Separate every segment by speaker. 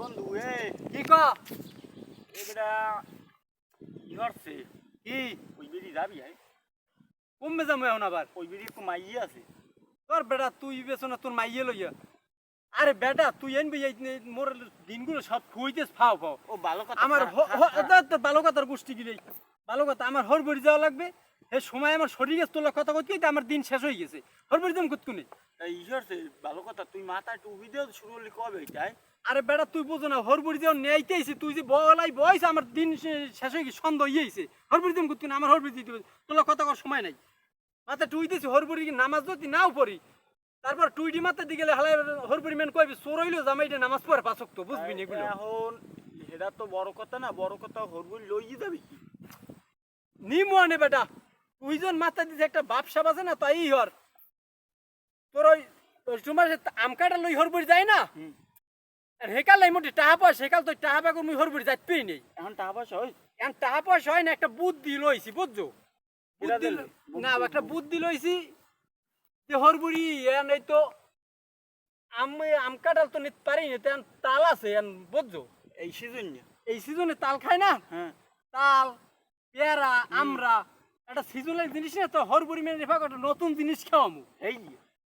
Speaker 1: বন্ধু
Speaker 2: কি ক
Speaker 1: এবারে কি হচ্ছে
Speaker 2: কি
Speaker 1: ওই বেরি যাবি
Speaker 2: কমবে যাবো এখন আবার
Speaker 1: ওই বেরি একটু মাইয়ে আছে
Speaker 2: তোর বেটা তুই বেছো না তোর মাইয়ে লইয়া আরে বেটা তুই এনবি মোর দিনগুলো সব খুঁইতেছ ফাও ফাও
Speaker 1: ও ভালো কথা
Speaker 2: আমার তোর ভালো কথার গোষ্ঠী গিলে ভালো কথা আমার হরবড়ি যাওয়া লাগবে এই সময় আমার শরীর গেছে তোলা কথা কইতে আমার দিন শেষ হয়ে গেছে হরবড়ি দাম কুতকুনি
Speaker 1: এই হচ্ছে ভালো কথা তুই মাথায় টুপি দিয়ে শুরু হলি কবে এটাই
Speaker 2: আরে বেটা তুই বুঝো না হরবড়ি যাও নেইতেইছি তুই যে বলাই বয়স আমার দিন শেষ হয়ে গেছে সন্ধ্যা হইয়েছে হরবড়ি দাম কুতকুনি আমার হরবড়ি দিতে তোলা কথা কর সময় নাই মাথা টুই দিছি হরবড়ি নামাজ যদি নাও পড়ি তারপর টুইডি মাথা দিকে গেলে হালাই হরবড়ি মেন কইবে চোরইলো জামাইটা নামাজ পড়ে পাঁচক তো বুঝবি না এগুলো
Speaker 1: এখন এটা তো বড় কথা না বড় কথা হরবুল লইয়ে যাবি কি
Speaker 2: নিমনে বেটা তুইজন মাথা দিছে একটা বাপসাব আছে না তাই হর তোর ওই তোমার আম কাটা লই হরবড়ি যায় না আর হেকাল লাই মোটে টাহা পয়সা হেকাল তো টাহা বাগুর মুই হরবড়ি যাইত পেই নেই
Speaker 1: এখন টাকা পয়সা হয়
Speaker 2: এখন টাহা পয়সা হয় না একটা বুদ্ধি লইছি বুঝছো
Speaker 1: কিরা
Speaker 2: বুদ্ধি
Speaker 1: দিলে?
Speaker 2: না একটা বুদ্ধি লইছি যে হরবড়ি এন এই তো আম কাটাল তো নিতে পারি না তেন তাল আছে এন বুঝছো
Speaker 1: এই সিজন
Speaker 2: এই সিজনে তাল খায় না
Speaker 1: হ্যাঁ
Speaker 2: তাল পেয়ারা আমরা একটা সিজনাল জিনিস না তো হরবড়ি মেনে রেফা একটা নতুন জিনিস খাওয়ামু
Speaker 1: এই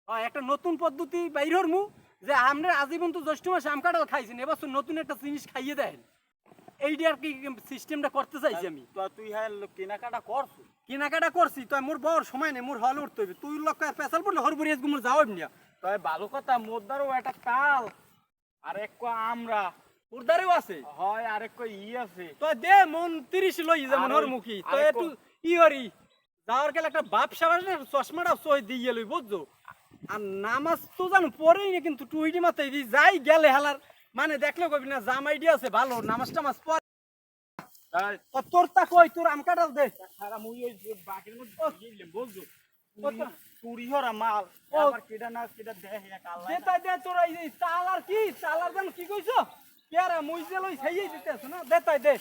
Speaker 2: একটা নতুন পদ্ধতি বাইর হরমু যে আমরা আজীবন তো জ্যৈষ্ঠ মাসে আম কাটাল খাইছি এবার তো নতুন একটা জিনিস খাইয়ে দেন এইটা আর কি সিস্টেমটা করতে চাইছি আমি
Speaker 1: তো তুই হ্যাঁ কেনাকাটা করছো
Speaker 2: কেনাকাটা করছি তো মোর বড় সময় নেই মোর হল উঠতে হবে তুই লোক পেশাল পড়লে হরবড়ি আজকে মোর যাওয়াব না
Speaker 1: তবে ভালো কথা মোদ্দারও একটা তাল আর এক আমরা
Speaker 2: উর্দারেও আছে
Speaker 1: হয় আর এক আছে
Speaker 2: তো দে মন 30 লই যেমন
Speaker 1: আর
Speaker 2: হর
Speaker 1: ওই-
Speaker 2: মুখী তো
Speaker 1: আরেকটা-
Speaker 2: একটু ই হরি যাওয়ার গেলে একটা বাপ সাবাস না চশমাটা সই দিয়ে লই বুঝছো আর নামাজ তো জানো পড়েই না কিন্তু টুইটি মাথায় দি যাই গেলে হালার মানে দেখলে কবি না জামাইডি আছে ভালো নামাজ টামাজ পড়
Speaker 1: তাই
Speaker 2: তোর তা কই তোর আম কাটাল দে
Speaker 1: সারা মুই ওই বাকির মধ্যে গিয়েছিলাম বুঝছো
Speaker 2: কত?
Speaker 1: চুরি হরা মাল
Speaker 2: ও।
Speaker 1: আবার কেডা না কেডা দেখ এক আল্লাহ
Speaker 2: দে তাই দে তোর এই চাল আর কি চাল আর জানো কি কইছো পেয়ারা মুই যে লই সেই দিতে আছে না দে তাই দে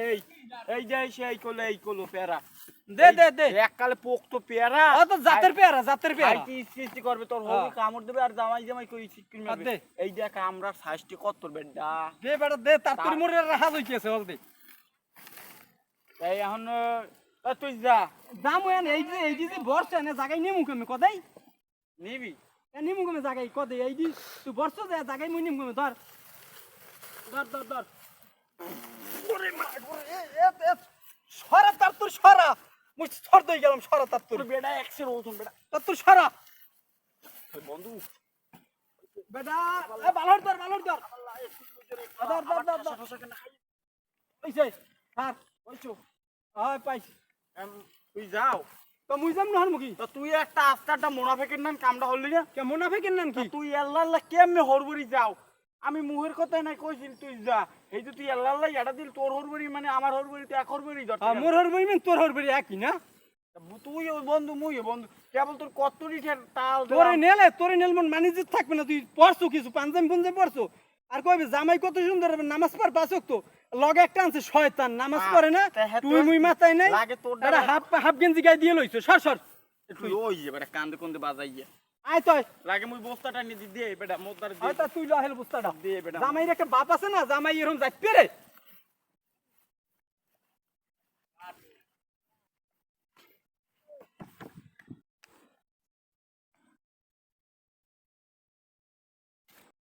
Speaker 1: এই এই যে সেই কোলে এই কোলো পেয়ারা
Speaker 2: দে দে দে
Speaker 1: এককালে পোক্ত পেয়ারা
Speaker 2: ও তো জাতের পেয়ারা জাতের পেয়ারা
Speaker 1: খাইতে ইচ্ছে করবে তোর
Speaker 2: হ্যাঁ।
Speaker 1: হবে কামড় দেবে আর জামাই জামাই কই সিকিম
Speaker 2: আর দে।
Speaker 1: এই দেখ আমরা সাইজটি কত তোর বেডা
Speaker 2: দে বেটা দে তার তোর মোরে রাহা হইছে হল দে
Speaker 1: এই এখন তুই যা
Speaker 2: দাম এন এই যে বর্ষা না জায়গায় নিমু কেমে কদাই
Speaker 1: নিবি
Speaker 2: নিমু কেমে জায়গায় কদে এই যে তুই বর্ষা যায় জায়গায় মুই নিমু কেমে ধর ধর ধর ধর ওরে মা সরা তার তোর সরা মুই সর দই গেলাম সরা তার তোর
Speaker 1: তোর বেডা একশো রোজন বেডা
Speaker 2: তার তোর সরা
Speaker 1: বন্ধু
Speaker 2: বেটা এ বালর ধর ধর ধর ধর ওইছে স্যার
Speaker 1: বলছো
Speaker 2: হয় পাইছি
Speaker 1: তুই যাও
Speaker 2: তো মুই যাম নহর মুখি
Speaker 1: তো তুই একটা আস্তাটা মোনাফেকের নাম কামটা হলি না
Speaker 2: কে মুনাফিকের নাম কি
Speaker 1: তুই আল্লাহ আল্লাহ কেমনে হরবরি যাও আমি মুহের কথাই নাই কইছিল তুই যা এই যে তুই আল্লাহ আল্লাহ এটা দিল তোর হরবরি মানে আমার হরবরি তো এক হরবরি দরকার
Speaker 2: মোর হর বইমেন তোর হর বই একই না
Speaker 1: তুই ওই বন্ধু মুই বন্ধু কেবল তোর কত লিটার তাল
Speaker 2: তোরে নেল মন মানিজিত থাকবে না তুই পড়ছো কিছু পাঞ্জাবি পুঞ্জাবি পড়ছো আর কইবে জামাই কত সুন্দর নামাজ পড় পাঁচক তো লগে একটা আনছে শয়তান নামাজ পড়ে না
Speaker 1: তা হ্যাঁ
Speaker 2: তুই
Speaker 1: তোর-
Speaker 2: মুই মাথায় নাই
Speaker 1: লাগে তোর
Speaker 2: এটা হাফ হাফ গেঞ্জি গায়ে দিয়ে লইছো সর সর
Speaker 1: তুই ওই যে বেটা কান্দে কান্দে বাজাইয়া
Speaker 2: আয় তুই
Speaker 1: লাগে মুই বস্তাটা নিয়ে দে বেটা মোদ্দার
Speaker 2: আয় তা তুই লহেল বুস্তাটা
Speaker 1: দে বেটা
Speaker 2: জামাইর একটা বাপ আছে না জামাই এরকম যাইতে পেরে